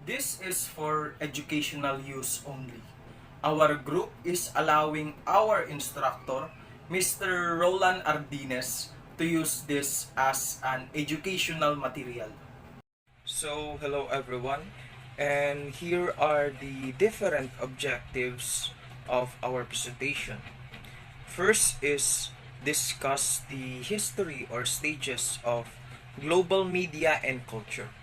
This is for educational use only. Our group is allowing our instructor, Mr. Roland Ardines, to use this as an educational material. So, hello everyone, and here are the different objectives of our presentation. First is discuss the history or stages of global media and culture.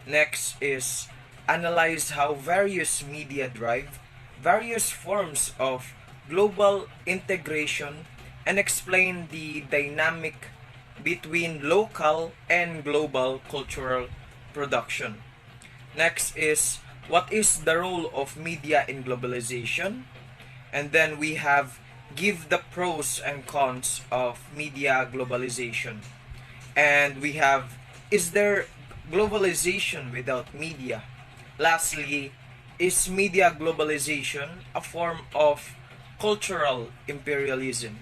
Next is analyze how various media drive various forms of global integration and explain the dynamic between local and global cultural production. Next is what is the role of media in globalization? And then we have give the pros and cons of media globalization. And we have is there globalization without media? Lastly, is media globalization a form of cultural imperialism?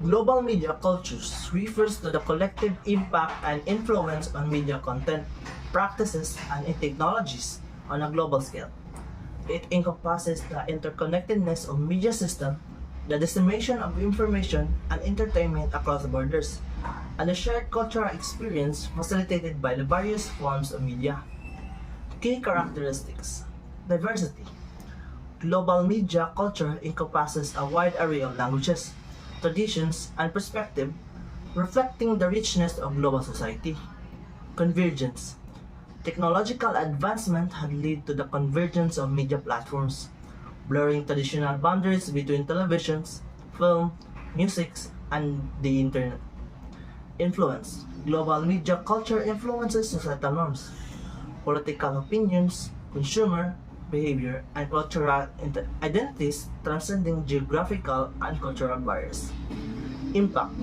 Global media cultures refers to the collective impact and influence on media content, practices, and technologies on a global scale. It encompasses the interconnectedness of media system, the dissemination of information and entertainment across borders, and the shared cultural experience facilitated by the various forms of media. Key characteristics: diversity. Global media culture encompasses a wide array of languages, traditions, and perspectives, reflecting the richness of global society. Convergence. Technological advancement had led to the convergence of media platforms, blurring traditional boundaries between televisions, film, music, and the internet. Influence. Global media culture influences societal norms, political opinions, consumer behavior, and cultural identities transcending geographical and cultural barriers. Impact.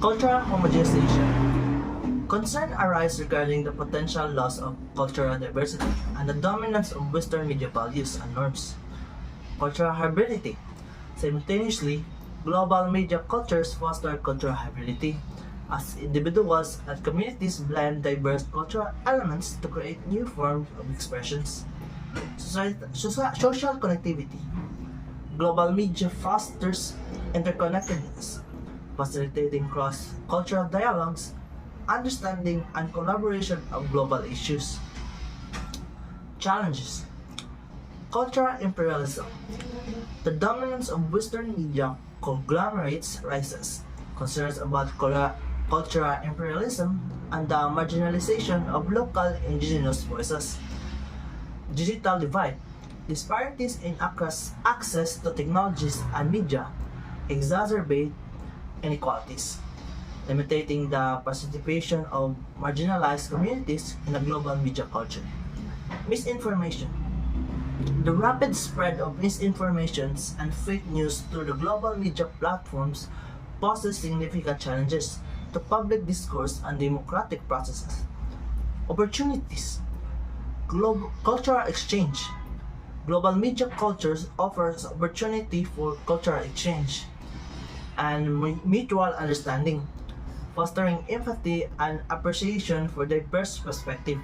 Cultural homogenization. Concern arises regarding the potential loss of cultural diversity and the dominance of Western media values and norms. Cultural hybridity. Simultaneously, global media cultures foster cultural hybridity as individuals and communities blend diverse cultural elements to create new forms of expressions. Social connectivity. Global media fosters interconnectedness, facilitating cross-cultural dialogues, understanding, and collaboration of global issues. Challenges. Cultural imperialism. The dominance of Western media conglomerates rises. Concerns about cultural imperialism and the marginalization of local indigenous voices. Digital divide. Disparities in access to technologies and media exacerbate inequalities, limiting the participation of marginalized communities in a global media culture. Misinformation. The rapid spread of misinformations and fake news through the global media platforms poses significant challenges to public discourse and democratic processes. Opportunities. Global cultural exchange. Global media cultures offers opportunity for cultural exchange and mutual understanding, fostering empathy and appreciation for diverse perspective.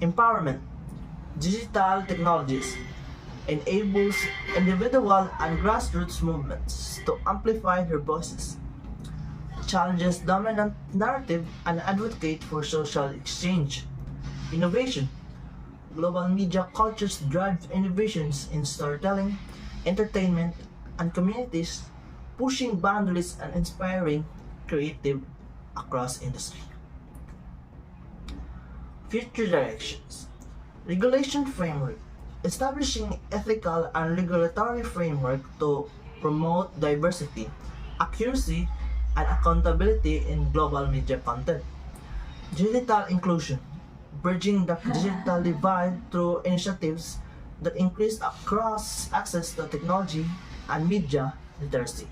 Empowerment. Digital technologies enables individual and grassroots movements to amplify their voices, challenges dominant narrative, and advocate for social exchange. Innovation. Global media cultures drive innovations in storytelling, entertainment, and communities, pushing boundaries and inspiring creative across industry. Future directions. Regulation framework. Establishing ethical and regulatory framework to promote diversity, accuracy, and accountability in global media content. Digital inclusion. Bridging the digital divide through initiatives that increase across access to technology and media literacy.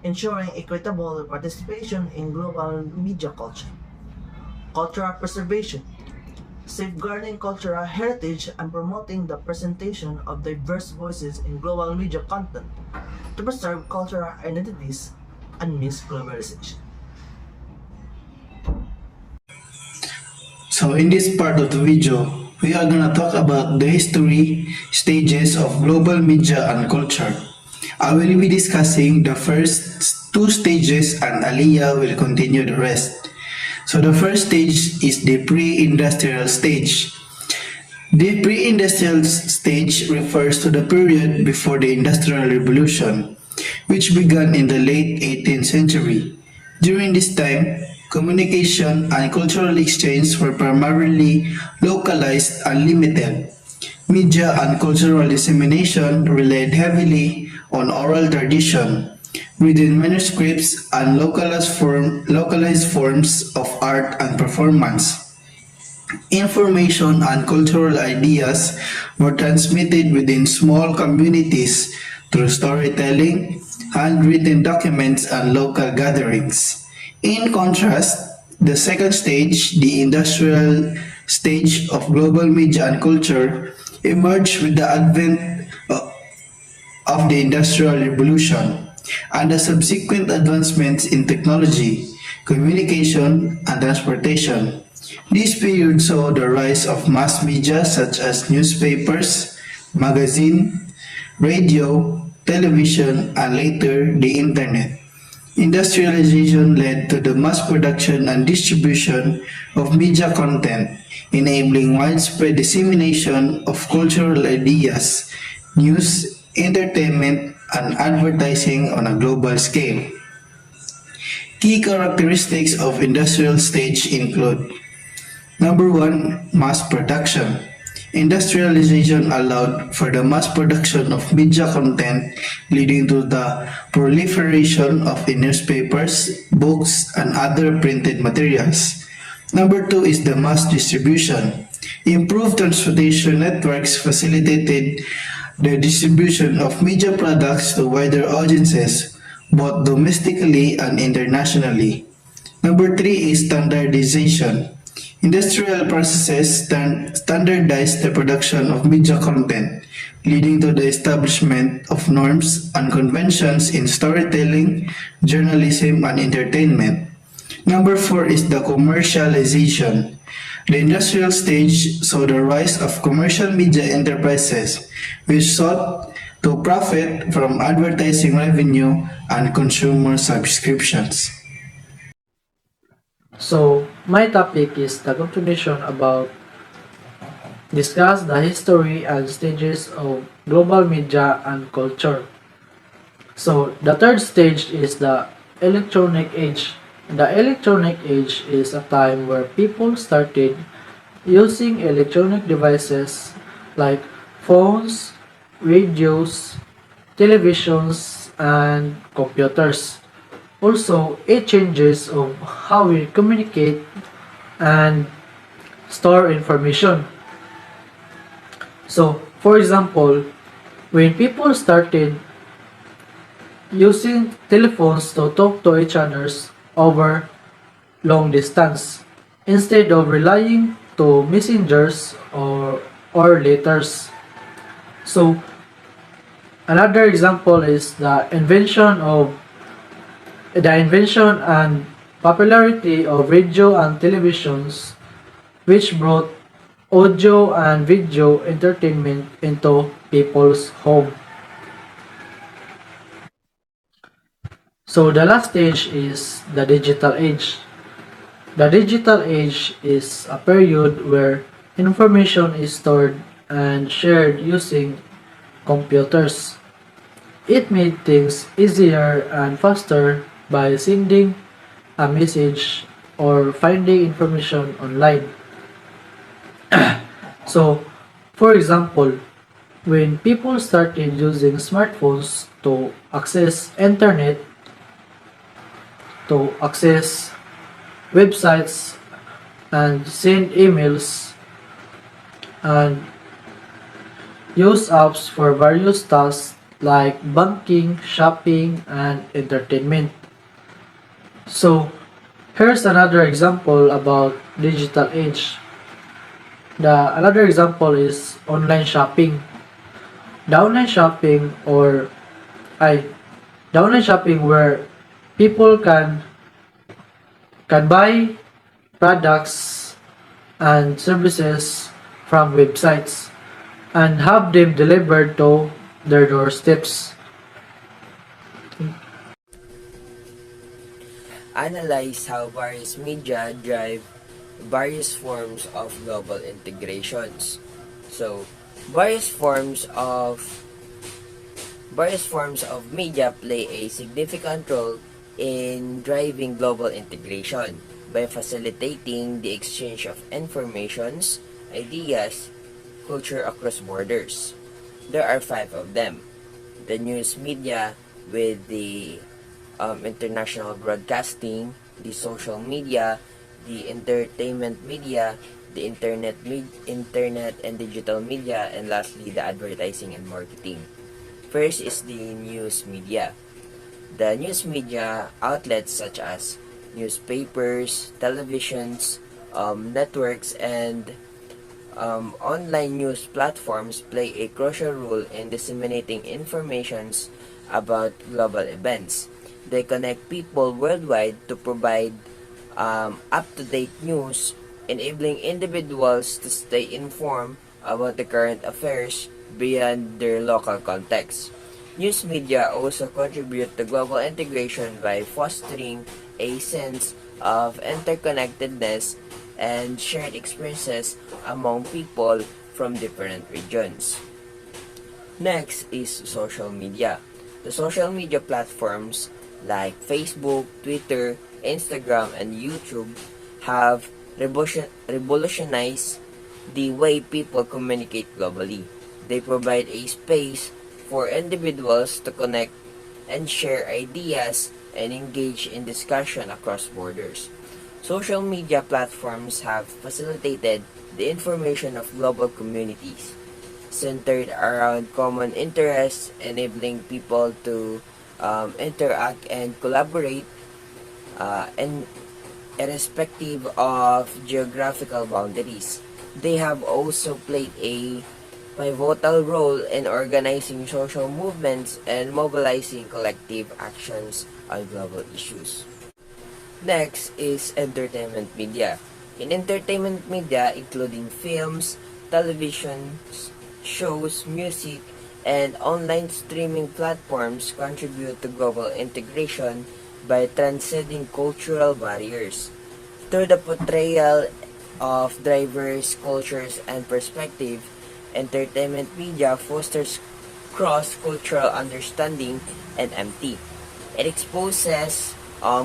Ensuring equitable participation in global media culture. Cultural preservation. Safeguarding cultural heritage and promoting the presentation of diverse voices in global media content to preserve cultural identities and miss globalization. So in this part of the video, we are gonna talk about the history, stages of global media and culture. I will be discussing the first two stages and Aliyah will continue the rest. So the first stage is the pre-industrial stage. The pre-industrial stage refers to the period before the Industrial Revolution, which began in the late 18th century. During this time, communication and cultural exchange were primarily localized and limited. Media and cultural dissemination relied heavily on oral tradition, written manuscripts, and localized forms of art and performance. Information and cultural ideas were transmitted within small communities through storytelling, handwritten documents, and local gatherings. In contrast, the second stage, the industrial stage of global media and culture, emerged with the advent of the Industrial Revolution and the subsequent advancements in technology, communication, and transportation. This period saw the rise of mass media such as newspapers, magazine, radio, television, and later the internet. Industrialization led to the mass production and distribution of media content, enabling widespread dissemination of cultural ideas, news, entertainment, and advertising on a global scale. Key characteristics of industrial stage include: Number one, mass production. Industrialization allowed for the mass production of media content, leading to the proliferation of newspapers, books, and other printed materials. Number two is the mass distribution. Improved transportation networks facilitated the distribution of media products to wider audiences, both domestically and internationally. Number three is standardization. Industrial processes standardized the production of media content, leading to the establishment of norms and conventions in storytelling, journalism, and entertainment. Number four is the commercialization. The industrial stage saw the rise of commercial media enterprises, which sought to profit from advertising revenue and consumer subscriptions. So, my topic is the continuation about discuss the history and stages of global media and culture. So, the third stage is the electronic age. The electronic age is a time where people started using electronic devices like phones, radios, televisions, and computers. Also, it changes of how we communicate and store information. So, for example, when people started using telephones to talk to each other over long distance instead of relying to messengers or letters. So, another example is the invention and popularity of radio and televisions, which brought audio and video entertainment into people's home. So the last stage is the digital age. The digital age is a period where information is stored and shared using computers. It made things easier and faster by sending a message or finding information online. So, for example, when people started using smartphones to access internet, to access websites and send emails and use apps for various tasks like banking, shopping, and entertainment. So, here's another example about digital age. Another example is online shopping. The online shopping or I the online shopping where people can buy products and services from websites and have them delivered to their doorsteps. Analyze how various media drive various forms of global integrations. So, various forms of various forms of media play a significant role in driving global integration by facilitating the exchange of informations, ideas, culture across borders. There are five of them. The news media with the international broadcasting, the social media, the entertainment media, the internet and digital media, and lastly the advertising and marketing. First is the news media. The news media outlets such as newspapers, televisions, networks, and online news platforms play a crucial role in disseminating informations about global events. They connect people worldwide to provide up-to-date news, enabling individuals to stay informed about the current affairs beyond their local context. News media also contribute to global integration by fostering a sense of interconnectedness and shared experiences among people from different regions. Next is social media. The social media platforms like Facebook, Twitter, Instagram, and YouTube have revolutionized the way people communicate globally. They provide a space for individuals to connect and share ideas and engage in discussion across borders. Social media platforms have facilitated the information of global communities centered around common interests, enabling people to interact and collaborate and irrespective of geographical boundaries. They have also played a pivotal role in organizing social movements and mobilizing collective actions on global issues. Next is entertainment media. In entertainment media, including films, television, shows, music, and online streaming platforms contribute to global integration by transcending cultural barriers. Through the portrayal of diverse cultures and perspective, entertainment media fosters cross-cultural understanding and empathy. It exposes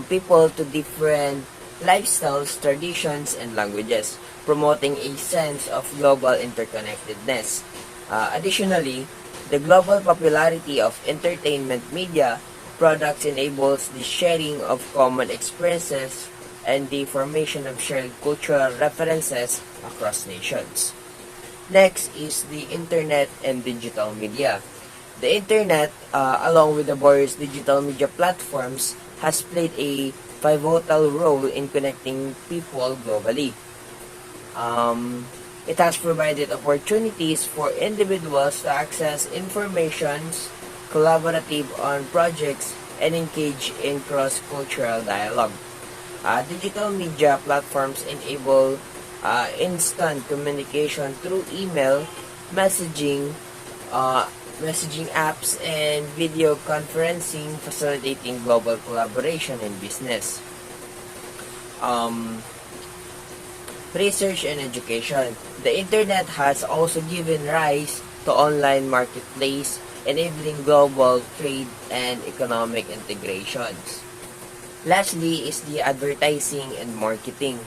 people to different lifestyles, traditions, and languages, promoting a sense of global interconnectedness. Additionally, the global popularity of entertainment media products enables the sharing of common experiences and the formation of shared cultural references across nations. Next is the internet and digital media. The internet, along with the various digital media platforms, has played a pivotal role in connecting people globally. It has provided opportunities for individuals to access information, collaborative on projects, and engage in cross-cultural dialogue. Digital media platforms enable instant communication through email, messaging, messaging apps, and video conferencing, facilitating global collaboration in business. Um, Research and education. The internet has also given rise to online marketplace, enabling global trade and economic integrations. Lastly is the advertising and marketing.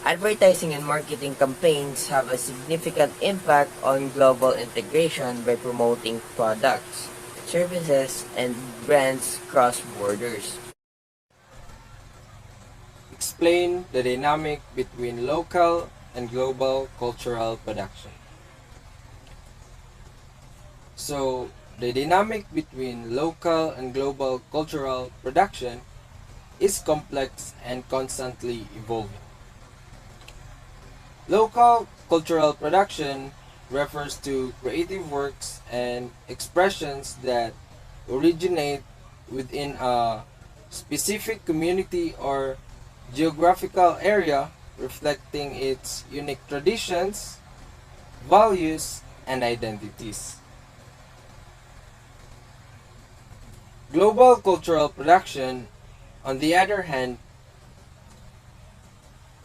Advertising and marketing campaigns have a significant impact on global integration by promoting products, services, and brands cross borders. Explain the dynamic between local and global cultural production. So, the dynamic between local and global cultural production is complex and constantly evolving. Local cultural production refers to creative works and expressions that originate within a specific community or geographical area reflecting its unique traditions, values, and identities. Global cultural production, on the other hand,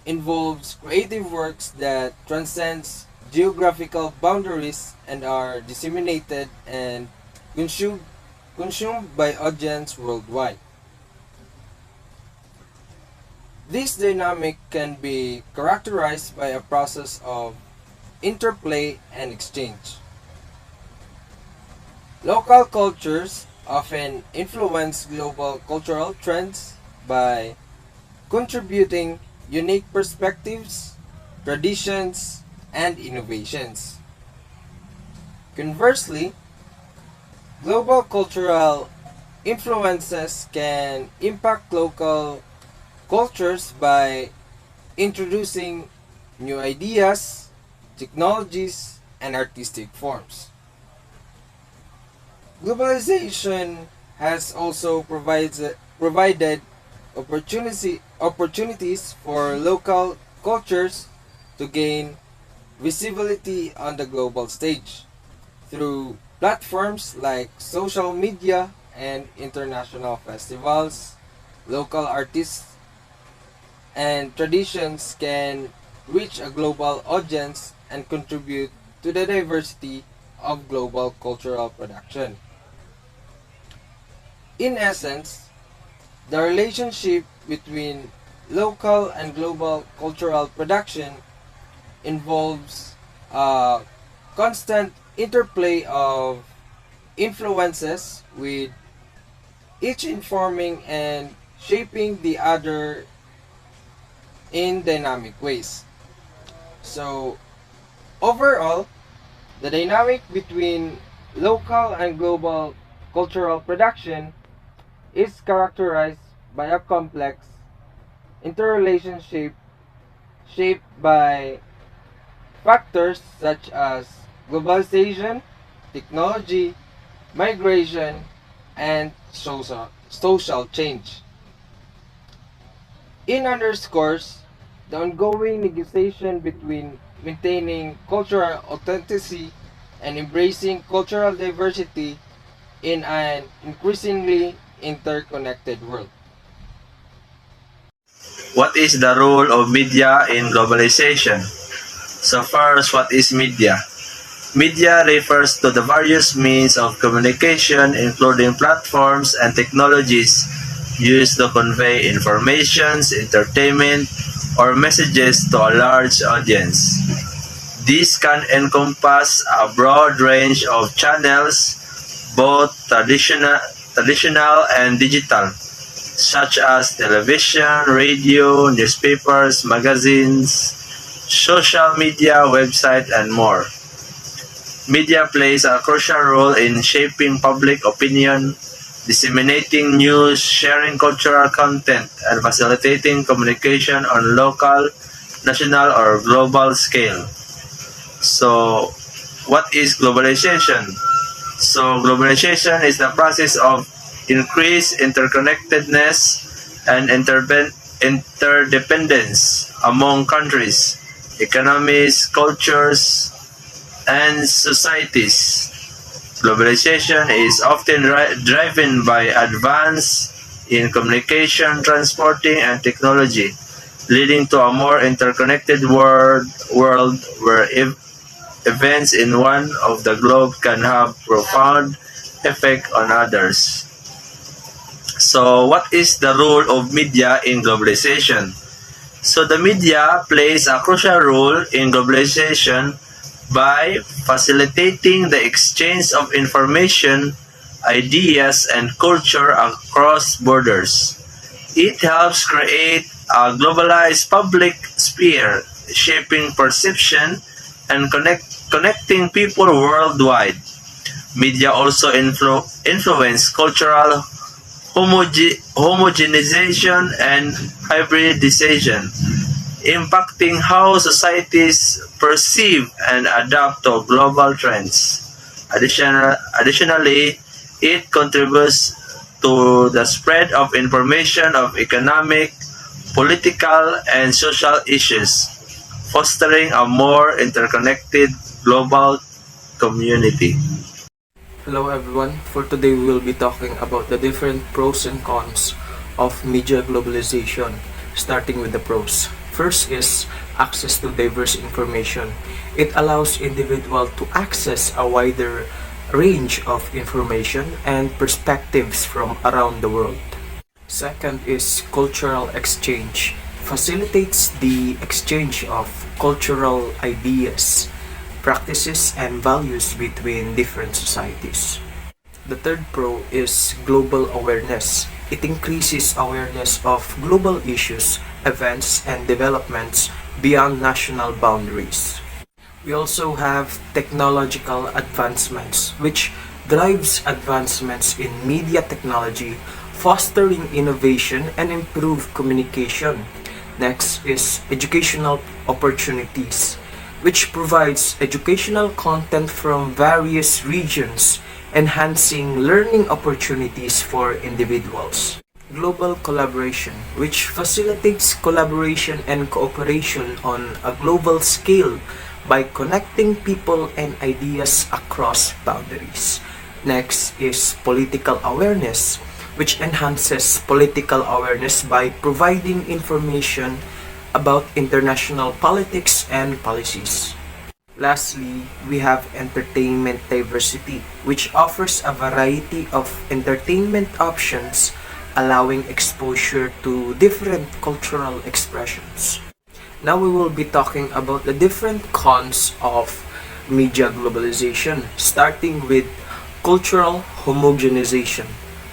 involves creative works that transcends geographical boundaries and are disseminated and consumed by audience worldwide. This dynamic can be characterized by a process of interplay and exchange. Local cultures often influence global cultural trends by contributing unique perspectives, traditions, and innovations. Conversely, global cultural influences can impact local cultures by introducing new ideas, technologies, and artistic forms. Globalization has also provided opportunities for local cultures to gain visibility on the global stage through platforms like social media and international festivals. Local artists and traditions can reach a global audience and contribute to the diversity of global cultural production. In essence, the relationship between local and global cultural production involves a constant interplay of influences, with each informing and shaping the other in dynamic ways. So, overall, the dynamic between local and global cultural production is characterized by a complex interrelationship shaped by factors such as globalization, technology, migration, and social change. It underscores the ongoing negotiation between maintaining cultural authenticity and embracing cultural diversity in an increasingly interconnected world. What is the role of media in globalization? So first, what is media? Media refers to the various means of communication, including platforms and technologies used to convey information, entertainment, or messages to a large audience. This can encompass a broad range of channels, both traditional and digital, such as television, radio, newspapers, magazines, social media, websites, and more. Media plays a crucial role in shaping public opinion, disseminating news, sharing cultural content, and facilitating communication on local, national, or global scale. So, what is globalization? So, globalization is the process of increased interconnectedness and interdependence among countries, economies, cultures, and societies. Globalization is often driven by advance in communication, transporting, and technology, leading to a more interconnected world where events in one of the globe can have profound effect on others. So, what is the role of media in globalization? So, the media plays a crucial role in globalization by facilitating the exchange of information, ideas, and culture across borders. It helps create a globalized public sphere, shaping perception and connecting people worldwide. Media also influence cultural homogenization and hybridization, impacting how societies perceive and adapt to global trends. Additionally, it contributes to the spread of information of economic, political and social issues, fostering a more interconnected global community. Hello everyone, for today we will be talking about the different pros and cons of media globalization, starting with the pros. First is access to diverse information. It allows individuals to access a wider range of information and perspectives from around the world. Second is cultural exchange. Facilitates the exchange of cultural ideas, practices, and values between different societies. The third pro is global awareness. It increases awareness of global issues, events, and developments beyond national boundaries. We also have technological advancements, which drives advancements in media technology, fostering innovation and improved communication. Next is educational opportunities, which provides educational content from various regions, enhancing learning opportunities for individuals. Global collaboration, which facilitates collaboration and cooperation on a global scale by connecting people and ideas across boundaries. Next is political awareness, which enhances political awareness by providing information about international politics and policies. Lastly, we have entertainment diversity, which offers a variety of entertainment options, allowing exposure to different cultural expressions. Now we will be talking about the different cons of media globalization, starting with cultural homogenization,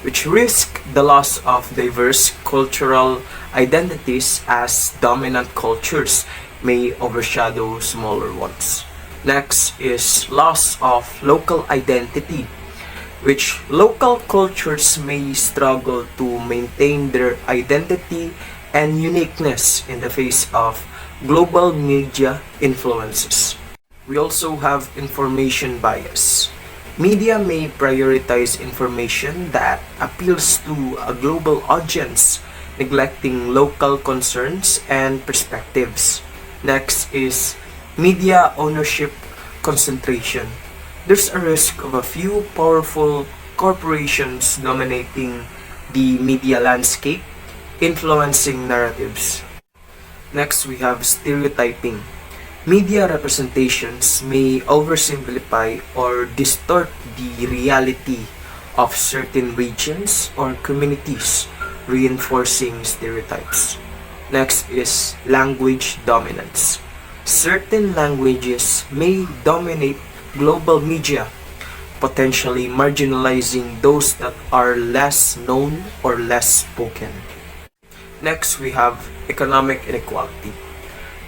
which risk the loss of diverse cultural identities as dominant cultures may overshadow smaller ones. Next is loss of local identity, which local cultures may struggle to maintain their identity and uniqueness in the face of global media influences. We also have information bias. Media may prioritize information that appeals to a global audience, neglecting local concerns and perspectives. Next is media ownership concentration. There's a risk of a few powerful corporations dominating the media landscape, influencing narratives. Next, we have stereotyping. Media representations may oversimplify or distort the reality of certain regions or communities, reinforcing stereotypes. Next is language dominance. Certain languages may dominate global media, potentially marginalizing those that are less known or less spoken. Next, we have economic inequality.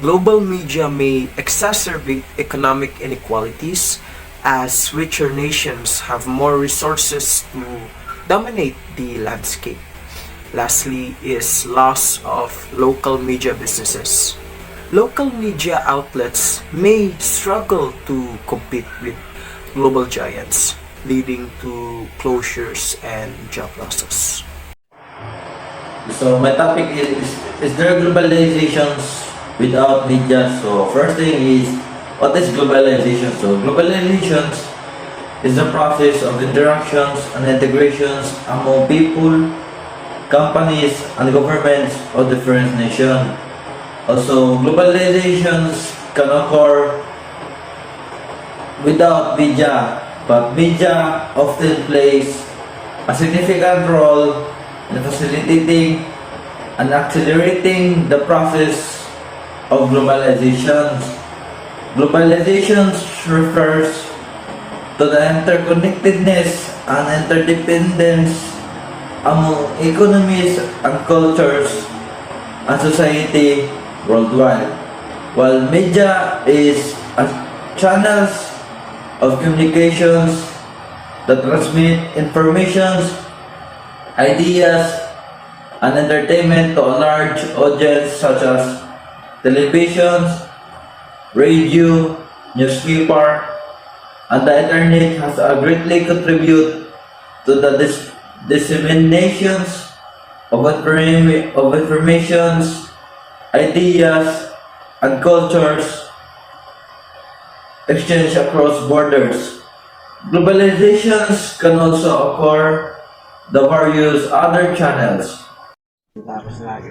Global media may exacerbate economic inequalities as richer nations have more resources to dominate the landscape. Lastly is loss of local media businesses. Local media outlets may struggle to compete with global giants, leading to closures and job losses. So my topic is there globalizations without media? So first thing is, what is globalization? So globalizations is the process of interactions and integrations among people, companies, and governments of different nations. Also, globalizations can occur without media, but media often plays a significant role in facilitating and accelerating the process of globalization. Globalization refers to the interconnectedness and interdependence among economies and cultures and society worldwide, while media is a channels of communications that transmit informations, ideas, and entertainment to a large audience such as televisions, radio, newspaper, and the internet has greatly contributed to the disseminations of informations ideas, and cultures exchange across borders. Globalizations can also occur the various other channels.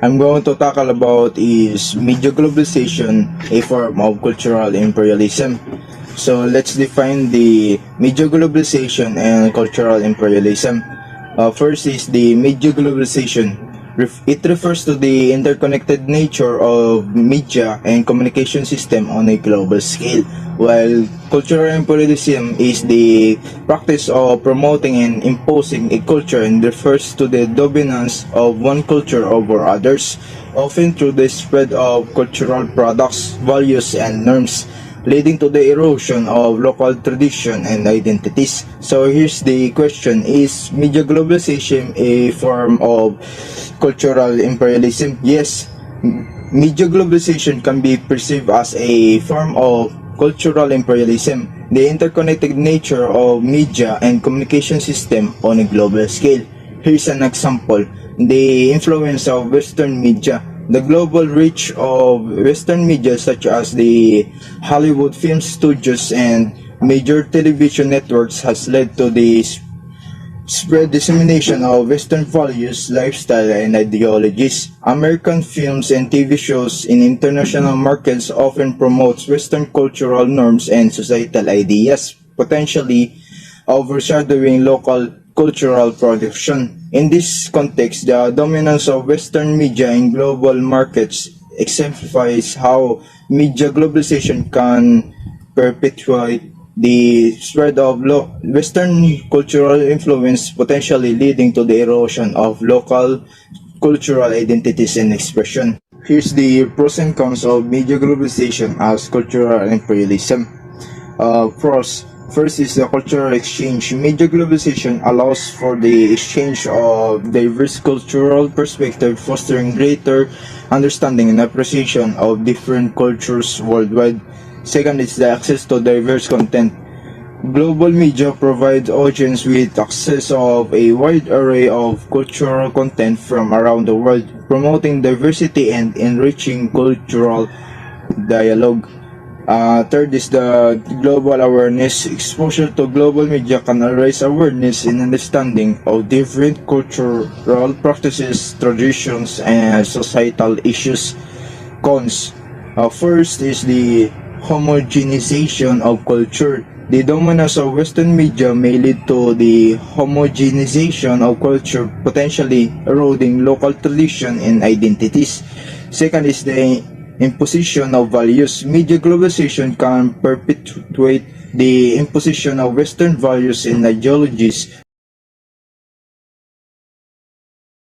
I'm going to tackle about is media globalization, a form of cultural imperialism. So let's define the media globalization and cultural imperialism. First is the media globalization. It refers to the interconnected nature of media and communication system on a global scale, while cultural imperialism is the practice of promoting and imposing a culture and refers to the dominance of one culture over others, often through the spread of cultural products, values, and norms, leading to the erosion of local tradition and identities. So here's the question: is media globalization a form of cultural imperialism? Yes, media globalization can be perceived as a form of cultural imperialism. The interconnected nature of media and communication system on a global scale. Here's an example: the influence of Western media. The global reach of Western media such as the Hollywood film studios and major television networks has led to the spread dissemination of Western values, lifestyle, and ideologies. American films and TV shows in international markets often promotes Western cultural norms and societal ideas, potentially overshadowing local cultural production. In this context, the dominance of Western media in global markets exemplifies how media globalization can perpetuate the spread of Western cultural influence, potentially leading to the erosion of local cultural identities and expression. Here's the pros and cons of media globalization as cultural imperialism. Pros. First is the cultural exchange. Media globalization allows for the exchange of diverse cultural perspectives, fostering greater understanding and appreciation of different cultures worldwide. Second is the access to diverse content. Global media provides audience with access of a wide array of cultural content from around the world, promoting diversity and enriching cultural dialogue. Third is the global awareness. Exposure to global media can raise awareness and understanding of different cultural practices, traditions, and societal issues. Cons. First is the homogenization of culture. The dominance of Western media may lead to the homogenization of culture, potentially eroding local tradition and identities. Second is the imposition of values. Media globalization can perpetuate the imposition of Western values and ideologies,